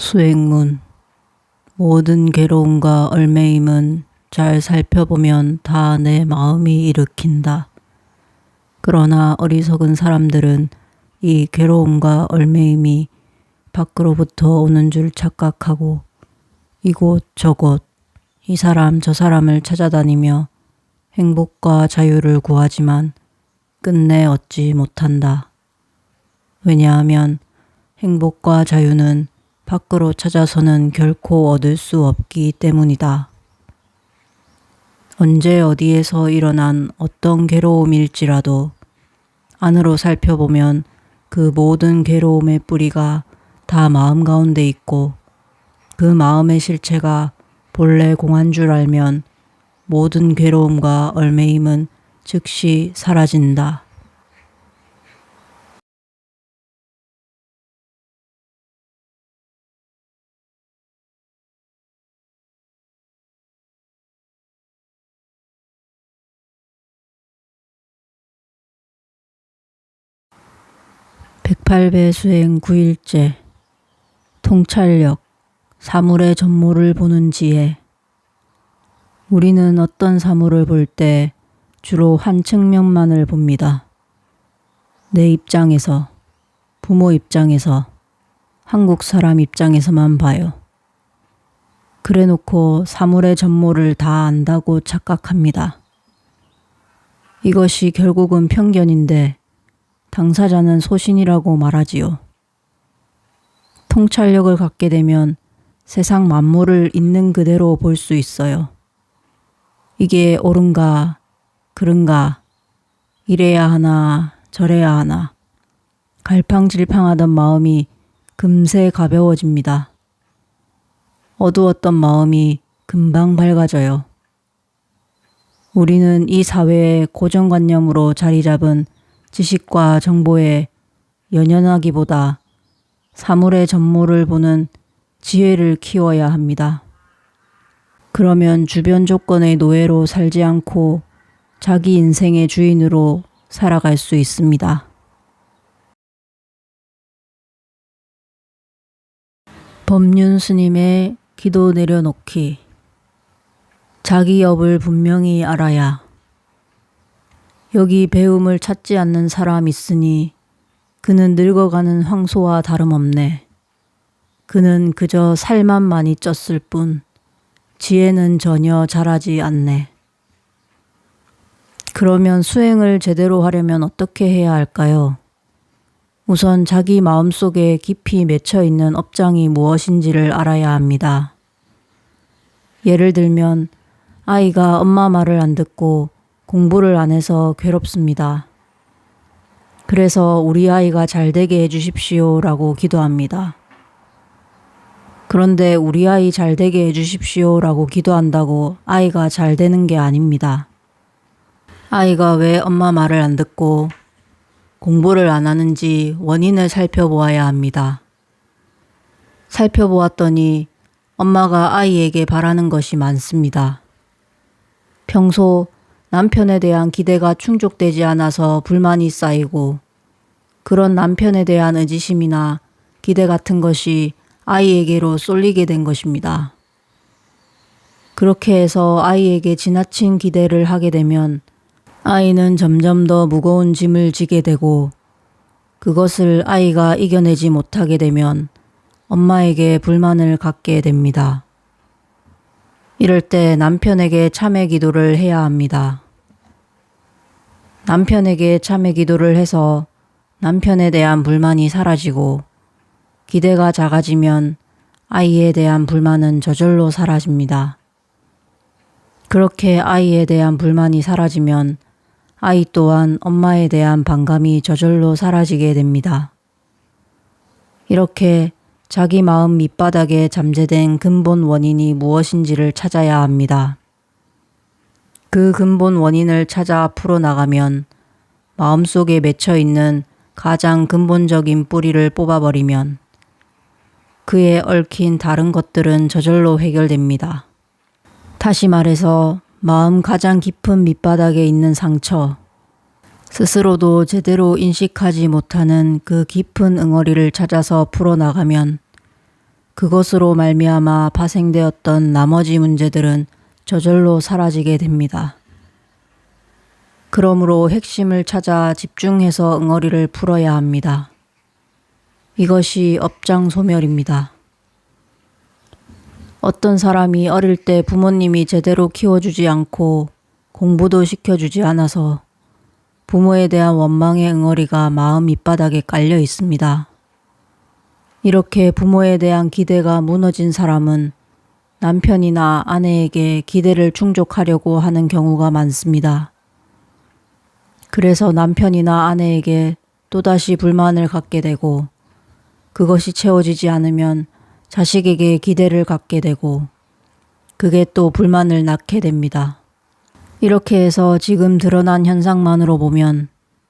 수행문. 모든 괴로움과 얼매임은 잘 살펴보면 다 내 마음이 일으킨다. 그러나 어리석은 사람들은 이 괴로움과 얼매임이 밖으로부터 오는 줄 착각하고 이곳 저곳 이 사람 저 사람을 찾아다니며 행복과 자유를 구하지만 끝내 얻지 못한다. 왜냐하면 행복과 자유는 밖으로 찾아서는 결코 얻을 수 없기 때문이다. 언제 어디에서 일어난 어떤 괴로움일지라도 안으로 살펴보면 그 모든 괴로움의 뿌리가 다 마음 가운데 있고 그 마음의 실체가 본래 공한 줄 알면 모든 괴로움과 얼매임은 즉시 사라진다. 백팔배 수행 9일째. 통찰력, 사물의 전모를 보는 지혜. 우리는 어떤 사물을 볼 때 주로 한 측면만을 봅니다. 내 입장에서, 부모 입장에서, 한국 사람 입장에서만 봐요. 그래 놓고 사물의 전모를 다 안다고 착각합니다. 이것이 결국은 편견인데 당사자는 소신이라고 말하지요. 통찰력을 갖게 되면 세상 만물을 있는 그대로 볼 수 있어요. 이게 옳은가, 그른가, 이래야 하나, 저래야 하나. 갈팡질팡하던 마음이 금세 가벼워집니다. 어두웠던 마음이 금방 밝아져요. 우리는 이 사회의 고정관념으로 자리 잡은 지식과 정보에 연연하기보다 사물의 전모를 보는 지혜를 키워야 합니다. 그러면 주변 조건의 노예로 살지 않고 자기 인생의 주인으로 살아갈 수 있습니다. 법륜 스님의 기도 내려놓기. 자기 업을 분명히 알아야. 여기 배움을 찾지 않는 사람 있으니 그는 늙어가는 황소와 다름없네. 그는 그저 살만 많이 쪘을 뿐 지혜는 전혀 자라지 않네. 그러면 수행을 제대로 하려면 어떻게 해야 할까요? 우선 자기 마음속에 깊이 맺혀있는 업장이 무엇인지를 알아야 합니다. 예를 들면 아이가 엄마 말을 안 듣고 공부를 안 해서 괴롭습니다. 그래서 우리 아이가 잘 되게 해주십시오 라고 기도합니다. 그런데 우리 아이 잘 되게 해주십시오 라고 기도한다고 아이가 잘 되는 게 아닙니다. 아이가 왜 엄마 말을 안 듣고 공부를 안 하는지 원인을 살펴보아야 합니다. 살펴보았더니 엄마가 아이에게 바라는 것이 많습니다. 평소 남편에 대한 기대가 충족되지 않아서 불만이 쌓이고 그런 남편에 대한 의지심이나 기대 같은 것이 아이에게로 쏠리게 된 것입니다. 그렇게 해서 아이에게 지나친 기대를 하게 되면 아이는 점점 더 무거운 짐을 지게 되고 그것을 아이가 이겨내지 못하게 되면 엄마에게 불만을 갖게 됩니다. 이럴 때 남편에게 참회 기도를 해야 합니다. 남편에게 참회 기도를 해서 남편에 대한 불만이 사라지고 기대가 작아지면 아이에 대한 불만은 저절로 사라집니다. 그렇게 아이에 대한 불만이 사라지면 아이 또한 엄마에 대한 반감이 저절로 사라지게 됩니다. 이렇게 자기 마음 밑바닥에 잠재된 근본 원인이 무엇인지를 찾아야 합니다. 그 근본 원인을 찾아 풀어나가면 마음속에 맺혀있는 가장 근본적인 뿌리를 뽑아버리면 그에 얽힌 다른 것들은 저절로 해결됩니다. 다시 말해서 마음 가장 깊은 밑바닥에 있는 상처, 스스로도 제대로 인식하지 못하는 그 깊은 응어리를 찾아서 풀어나가면 그것으로 말미암아 파생되었던 나머지 문제들은 저절로 사라지게 됩니다. 그러므로 핵심을 찾아 집중해서 응어리를 풀어야 합니다. 이것이 업장 소멸입니다. 어떤 사람이 어릴 때 부모님이 제대로 키워주지 않고 공부도 시켜주지 않아서 부모에 대한 원망의 응어리가 마음 밑바닥에 깔려 있습니다. 이렇게 부모에 대한 기대가 무너진 사람은 남편이나 아내에게 기대를 충족하려고 하는 경우가 많습니다. 그래서 남편이나 아내에게 또다시 불만을 갖게 되고 그것이 채워지지 않으면 자식에게 기대를 갖게 되고 그게 또 불만을 낳게 됩니다. 이렇게 해서 지금 드러난 현상만으로 보면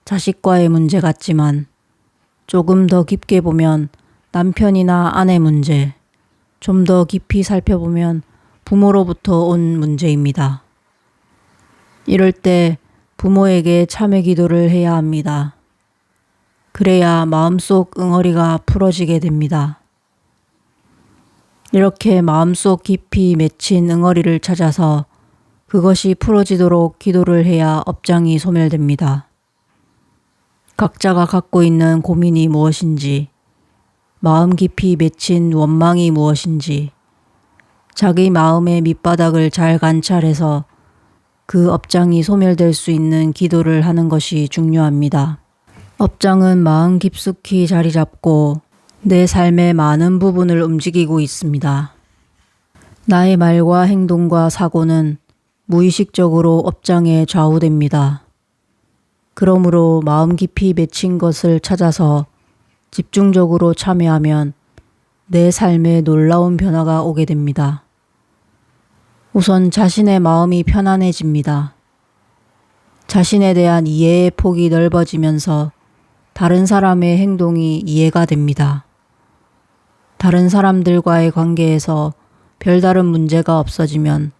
자식과의 문제 같지만 조금 더 깊게 보면 남편이나 아내 문제, 좀 더 깊이 살펴보면 부모로부터 온 문제입니다. 이럴 때 부모에게 참회 기도를 해야 합니다. 그래야 마음속 응어리가 풀어지게 됩니다. 이렇게 마음속 깊이 맺힌 응어리를 찾아서 그것이 풀어지도록 기도를 해야 업장이 소멸됩니다. 각자가 갖고 있는 고민이 무엇인지, 마음 깊이 맺힌 원망이 무엇인지, 자기 마음의 밑바닥을 잘 관찰해서 그 업장이 소멸될 수 있는 기도를 하는 것이 중요합니다. 업장은 마음 깊숙이 자리 잡고 내 삶의 많은 부분을 움직이고 있습니다. 나의 말과 행동과 사고는 무의식적으로 업장에 좌우됩니다. 그러므로 마음 깊이 맺힌 것을 찾아서 집중적으로 참여하면 내 삶에 놀라운 변화가 오게 됩니다. 우선 자신의 마음이 편안해집니다. 자신에 대한 이해의 폭이 넓어지면서 다른 사람의 행동이 이해가 됩니다. 다른 사람들과의 관계에서 별다른 문제가 없어지면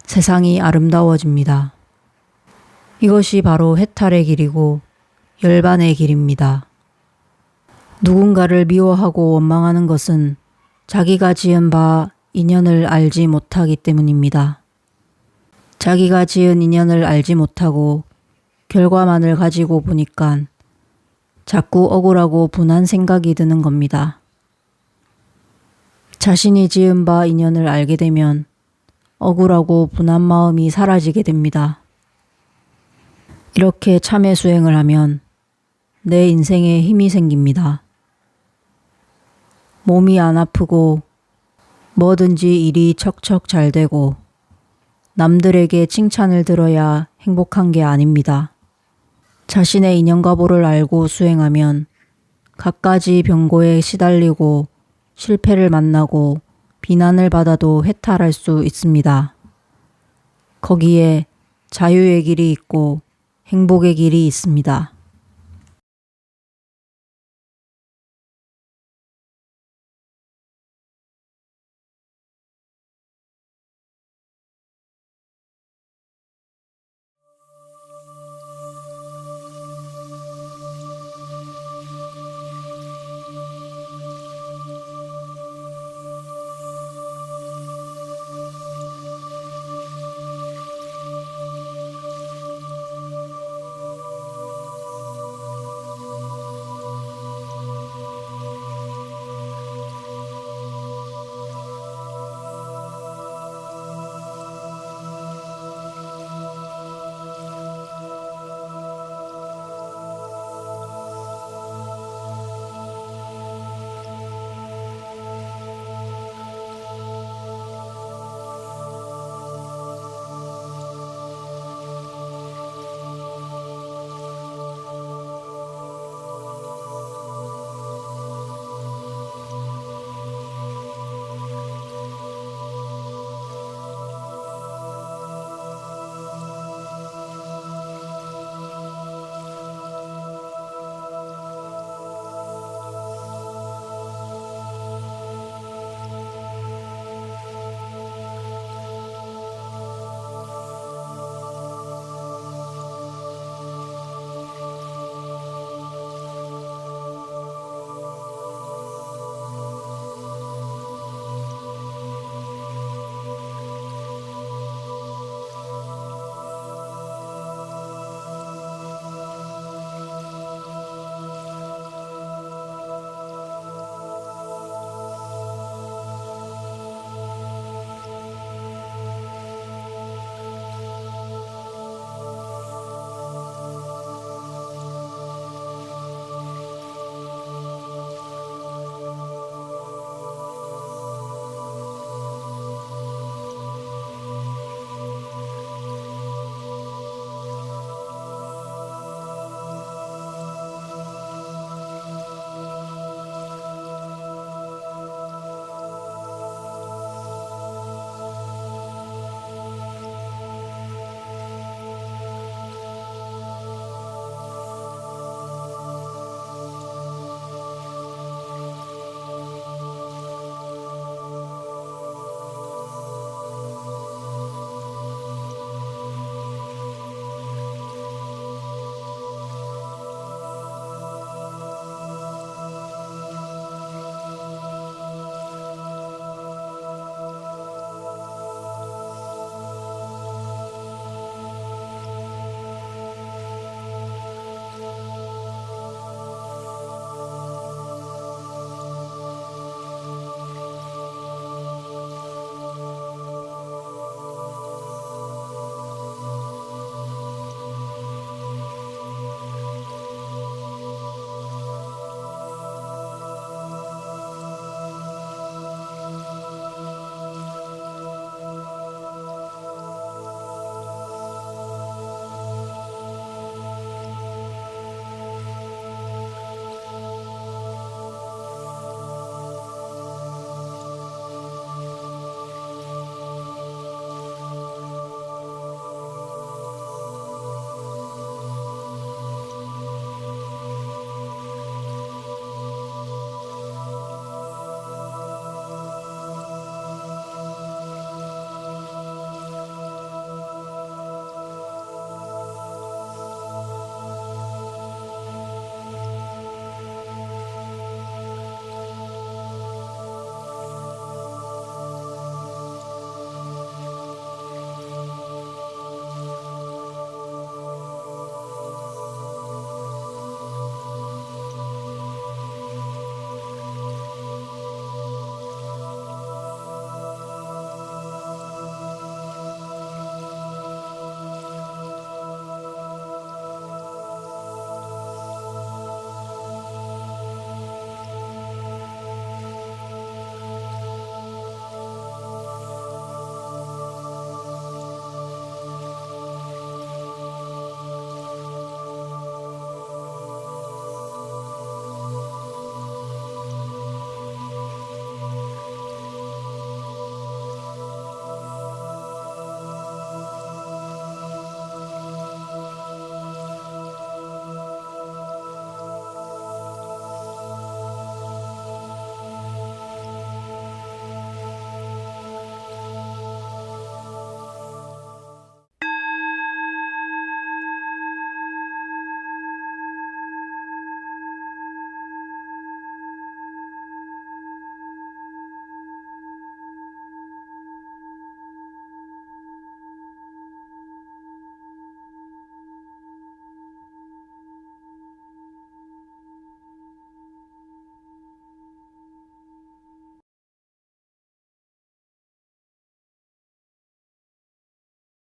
세상이 아름다워집니다. 이것이 바로 해탈의 길이고 열반의 길입니다. 누군가를 미워하고 원망하는 것은 자기가 지은 바 인연을 알지 못하기 때문입니다. 자기가 지은 인연을 알지 못하고 결과만을 가지고 보니까 자꾸 억울하고 분한 생각이 드는 겁니다. 자신이 지은 바 인연을 알게 되면 억울하고 분한 마음이 사라지게 됩니다. 이렇게 참회 수행을 하면 내 인생에 힘이 생깁니다. 몸이 안 아프고 뭐든지 일이 척척 잘 되고 남들에게 칭찬을 들어야 행복한 게 아닙니다. 자신의 인연과보를 알고 수행하면 갖가지 병고에 시달리고 실패를 만나고 비난을 받아도 해탈할 수 있습니다. 거기에 자유의 길이 있고 행복의 길이 있습니다.